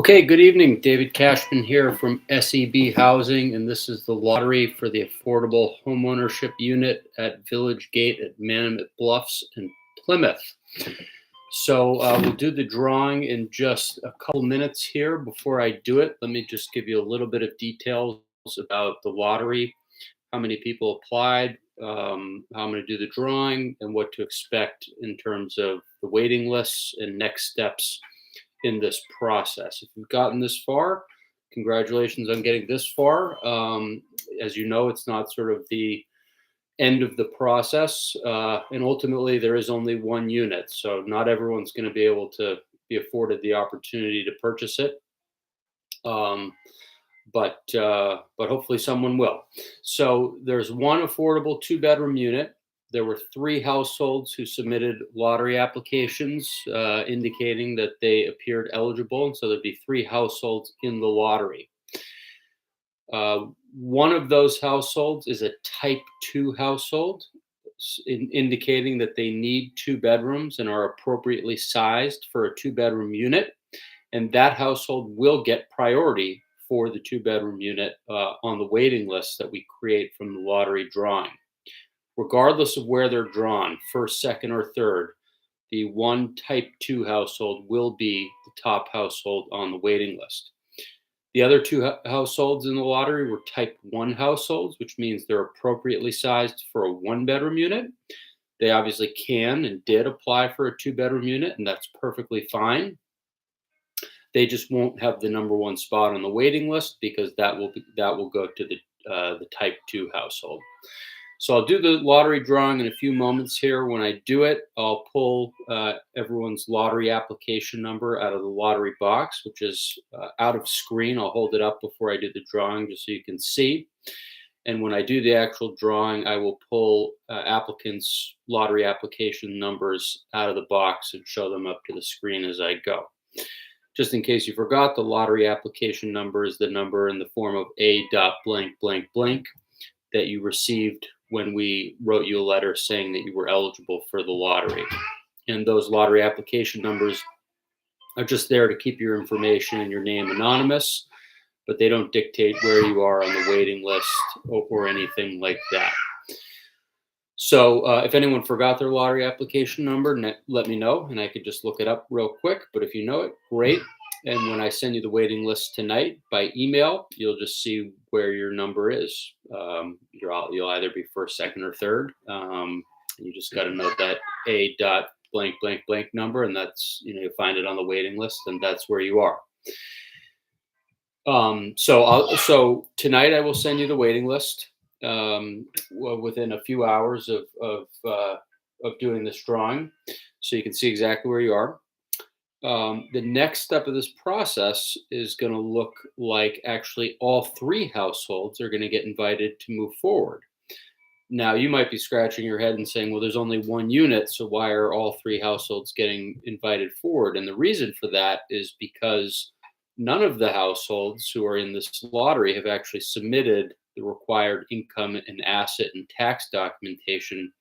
Okay, good evening. David Cashman here from SEB Housing, and this is the lottery for the affordable homeownership unit at Village Gate at Manomet Bluffs in Plymouth. So we'll do the drawing in just a couple minutes here. Before I do it, let me just give you a little bit of details about the lottery, how many people applied, how I'm going to do the drawing, and what to expect in terms of the waiting lists and next steps in this process. If you've gotten this far, congratulations on getting this far. As you know, it's not sort of the end of the process, and ultimately there is only one unit, so not everyone's going to be able to be afforded the opportunity to purchase it. But hopefully someone will. So there's one affordable two-bedroom unit. There were three households who submitted lottery applications indicating that they appeared eligible, and so there'd be three households in the lottery. One of those households is a type 2 household, indicating that they need two bedrooms and are appropriately sized for a two-bedroom unit, and that household will get priority for the two-bedroom unit on the waiting list that we create from the lottery drawing. Regardless of where they're drawn, first, second, or third, the one type 2 household will be the top household on the waiting list. The other two households in the lottery were type 1 households, which means they're appropriately sized for a one-bedroom unit. They obviously can and did apply for a two-bedroom unit, and that's perfectly fine. They just won't have the number one spot on the waiting list because that will go to the type 2 household. So I'll do the lottery drawing in a few moments here. When I do it, I'll pull everyone's lottery application number out of the lottery box, which is out of screen. I'll hold it up before I do the drawing just so you can see. And when I do the actual drawing, I will pull applicants' lottery application numbers out of the box and show them up to the screen as I go. Just in case you forgot, the lottery application number is the number in the form of A dot blank blank blank that you received when we wrote you a letter saying that you were eligible for the lottery. And those lottery application numbers are just there to keep your information and your name anonymous, but they don't dictate where you are on the waiting list or anything like that. So if anyone forgot their lottery application number, let me know and I could just look it up real quick. But if you know it, great. And when I send you the waiting list tonight by email, you'll just see where your number is. You'll either be first, second, or third. You just got to know that A dot blank blank blank number, and that's, you'll find it on the waiting list, and that's where you are. So tonight I will send you the waiting list within a few hours of doing this drawing, so you can see exactly where you are. The next step of this process is going to look like actually all three households are going to get invited to move forward. Now, you might be scratching your head and saying, well, there's only one unit, so why are all three households getting invited forward? And the reason for that is because none of the households who are in this lottery have actually submitted the required income and asset and tax documentation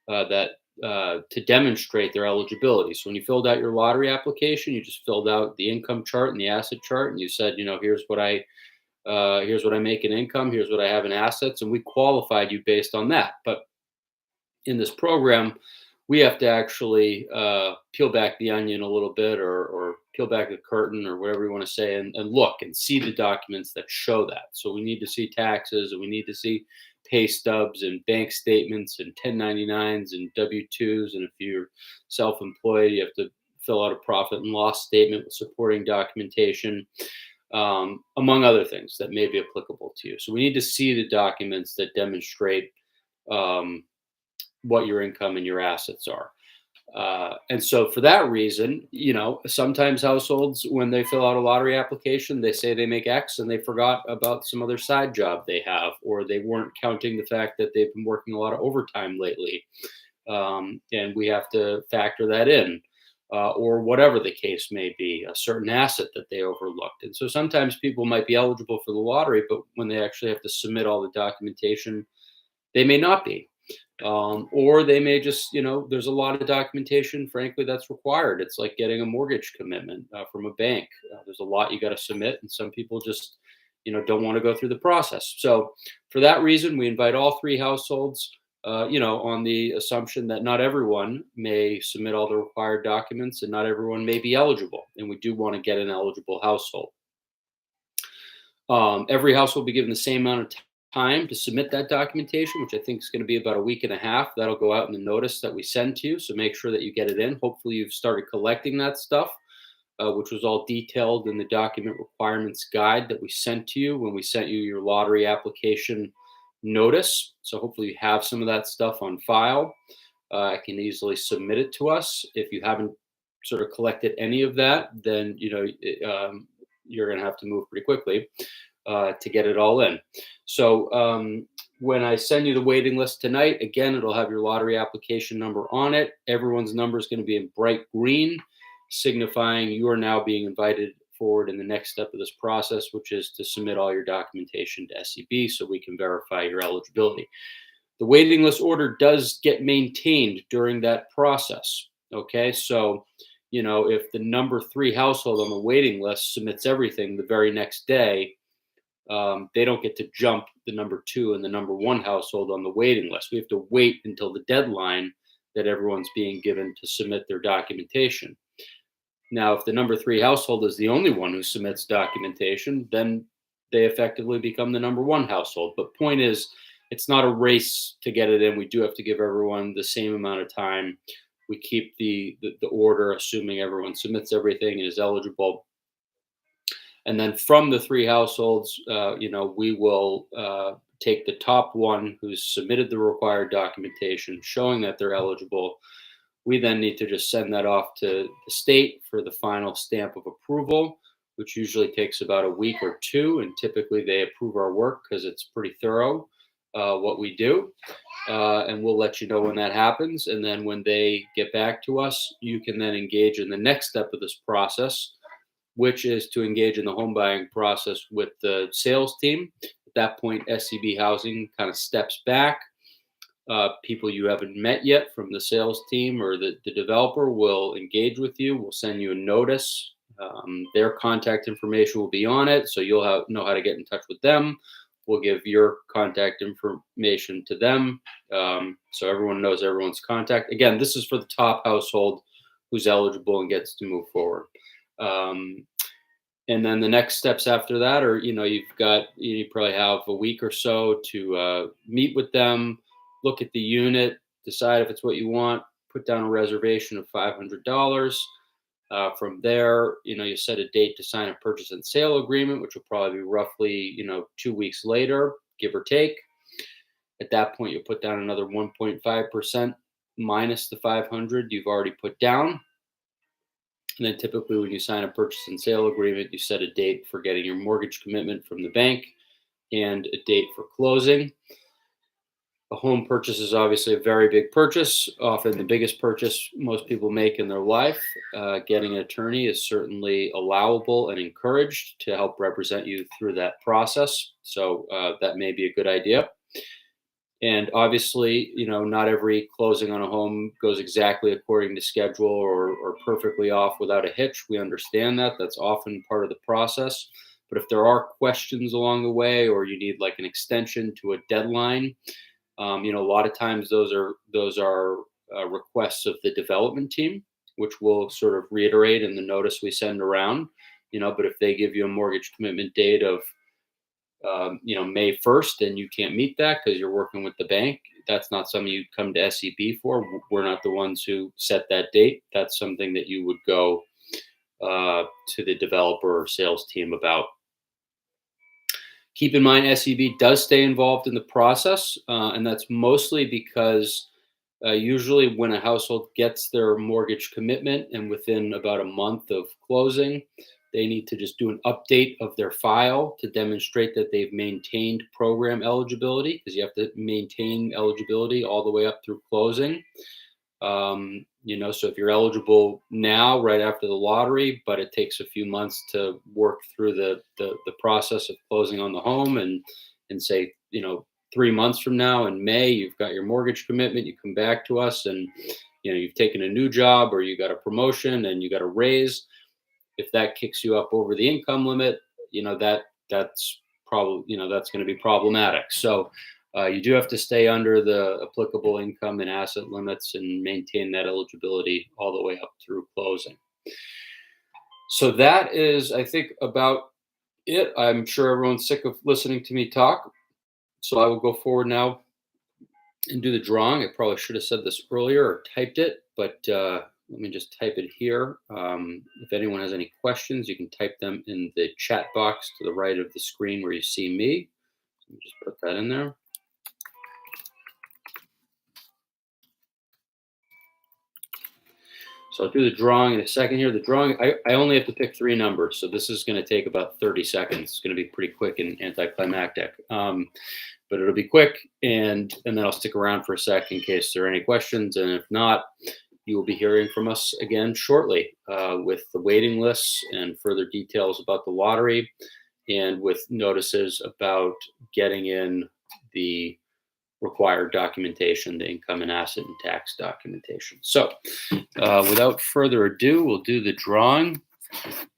to demonstrate their eligibility. So when you filled out your lottery application, you just filled out the income chart and the asset chart, and you said, here's what I make in income, here's what I have in assets, and we qualified you based on that. But in this program, we have to actually peel back the onion a little bit, or peel back the curtain, or whatever you want to say, and look and see the documents that show that. So we need to see taxes, and we need to see pay stubs and bank statements and 1099s and W-2s. And if you're self-employed, you have to fill out a profit and loss statement with supporting documentation, among other things that may be applicable to you. So we need to see the documents that demonstrate what your income and your assets are. And so for that reason, sometimes households, when they fill out a lottery application, they say they make X and they forgot about some other side job they have, or they weren't counting the fact that they've been working a lot of overtime lately. And we have to factor that in, or whatever the case may be, a certain asset that they overlooked. And so sometimes people might be eligible for the lottery, but when they actually have to submit all the documentation, they may not be. Or they may just, there's a lot of documentation, frankly, that's required. It's like getting a mortgage commitment from a bank. There's a lot you got to submit, and some people just, don't want to go through the process. So, for that reason, we invite all three households, on the assumption that not everyone may submit all the required documents and not everyone may be eligible. And we do want to get an eligible household. Every house will be given the same amount of time to submit that documentation, which I think is going to be about a week and a half. That'll go out in the notice that we send to you. So make sure that you get it in. Hopefully, you've started collecting that stuff, which was all detailed in the document requirements guide that we sent to you when we sent you your lottery application notice. So hopefully, you have some of that stuff on file. I can easily submit it to us. If you haven't sort of collected any of that, then you're going to have to move pretty quickly to get it all in. So when I send you the waiting list tonight, again, it'll have your lottery application number on it. Everyone's number is going to be in bright green, signifying you are now being invited forward in the next step of this process, which is to submit all your documentation to SEB so we can verify your eligibility. The waiting list order does get maintained during that process. Okay, so if the number 3 household on the waiting list submits everything the very next day, they don't get to jump the number 2 and the number 1 household on the waiting list. We have to wait until the deadline that everyone's being given to submit their documentation. Now, if the number 3 household is the only one who submits documentation, then they effectively become the number 1 household. But point is, it's not a race to get it in. We do have to give everyone the same amount of time. We keep the order, assuming everyone submits everything and is eligible. And then from the 3 households, we will take the top one who's submitted the required documentation, showing that they're eligible. We then need to just send that off to the state for the final stamp of approval, which usually takes about a week or 2. And typically they approve our work because it's pretty thorough, what we do. And we'll let you know when that happens. And then when they get back to us, you can then engage in the next step of this process, which is to engage in the home buying process with the sales team. At that point, SEB Housing kind of steps back. People you haven't met yet from the sales team or the developer will engage with you. We'll send you a notice. Their contact information will be on it, so you'll know how to get in touch with them. We'll give your contact information to them, so everyone knows everyone's contact. Again, this is for the top household who's eligible and gets to move forward. And then the next steps after that are, you probably have a week or so to meet with them, look at the unit, decide if it's what you want, put down a reservation of $500. From there, you set a date to sign a purchase and sale agreement, which will probably be roughly, 2 weeks later, give or take. At that point, you'll put down another 1.5% minus the 500 you've already put down. And then typically when you sign a purchase and sale agreement, you set a date for getting your mortgage commitment from the bank and a date for closing. A home purchase is obviously a very big purchase, often the biggest purchase most people make in their life. Getting an attorney is certainly allowable and encouraged to help represent you through that process. So that may be a good idea. And obviously, not every closing on a home goes exactly according to schedule or perfectly off without a hitch. We understand that. That's often part of the process. But if there are questions along the way, or you need like an extension to a deadline, a lot of times those are requests of the development team, which we'll sort of reiterate in the notice we send around. But if they give you a mortgage commitment date of May 1st, and you can't meet that because you're working with the bank, that's not something you'd come to SEB for. We're not the ones who set that date. That's something that you would go to the developer or sales team about. Keep in mind, SEB does stay involved in the process, and that's mostly because usually when a household gets their mortgage commitment and within about a month of closing, they need to just do an update of their file to demonstrate that they've maintained program eligibility, because you have to maintain eligibility all the way up through closing. So if you're eligible now, right after the lottery, but it takes a few months to work through the process of closing on the home and say, 3 months from now in May, you've got your mortgage commitment, you come back to us and you've taken a new job or you got a promotion and you got a raise. If that kicks you up over the income limit, that's probably, that's going to be problematic. So you do have to stay under the applicable income and asset limits and maintain that eligibility all the way up through closing. So that is, I think, about it. I'm sure everyone's sick of listening to me talk. So I will go forward now and do the drawing. I probably should have said this earlier or typed it, but let me just type it here. If anyone has any questions, you can type them in the chat box to the right of the screen where you see me. Let me just put that in there. So I'll do the drawing in a second here. The drawing, I only have to pick 3 numbers, so this is going to take about 30 seconds. It's going to be pretty quick and anticlimactic, but it'll be quick, and then I'll stick around for a sec in case there are any questions, and if not, you will be hearing from us again shortly with the waiting lists and further details about the lottery and with notices about getting in the required documentation, the income and asset and tax documentation. So without further ado, we'll do the drawing.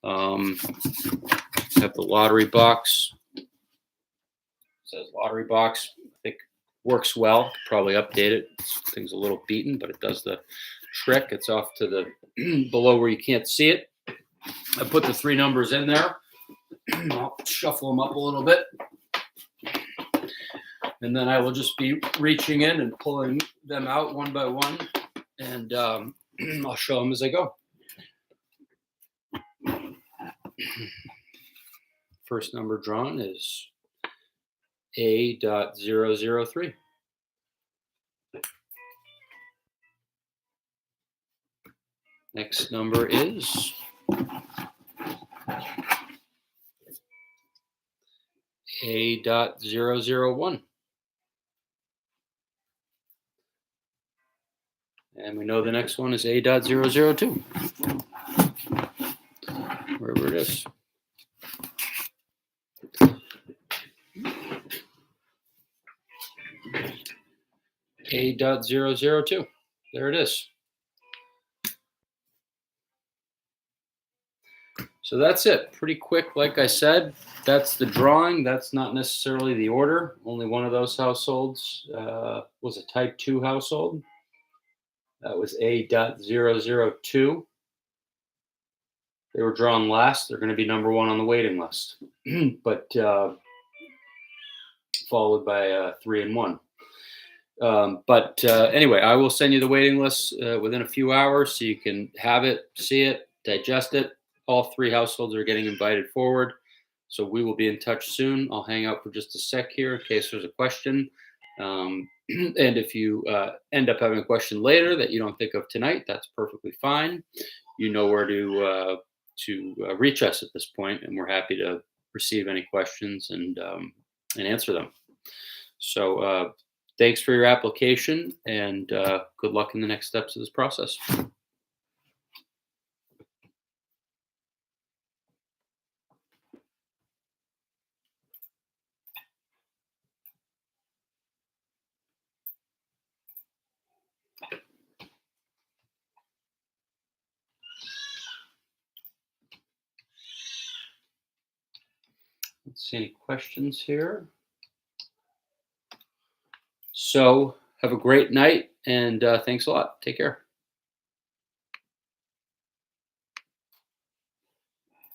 Have the lottery box. It says lottery box. I think works well. Probably update it. Thing's a little beaten, but it does the trick. It's off to the below where you can't see it. I put the 3 numbers in there. I'll shuffle them up a little bit. And then I will just be reaching in and pulling them out one by one. And I'll show them as I go. First number drawn is A.003. Next number is A.001. And we know the next one is A.002. Wherever it is. A.002. There it is. So that's it. Pretty quick, like I said. That's the drawing. That's not necessarily the order. Only one of those households was a type 2 household. That was A.002. They were drawn last. They're going to be number 1 on the waiting list, but followed by 3 and 1. But anyway, I will send you the waiting list within a few hours so you can have it, see it, digest it. All 3 households are getting invited forward. So we will be in touch soon. I'll hang out for just a sec here in case there's a question. And if you end up having a question later that you don't think of tonight, that's perfectly fine. You know where to reach us at this point, and we're happy to receive any questions and answer them. So thanks for your application, and good luck in the next steps of this process. Let's see any questions here. So have a great night, and thanks a lot. Take care.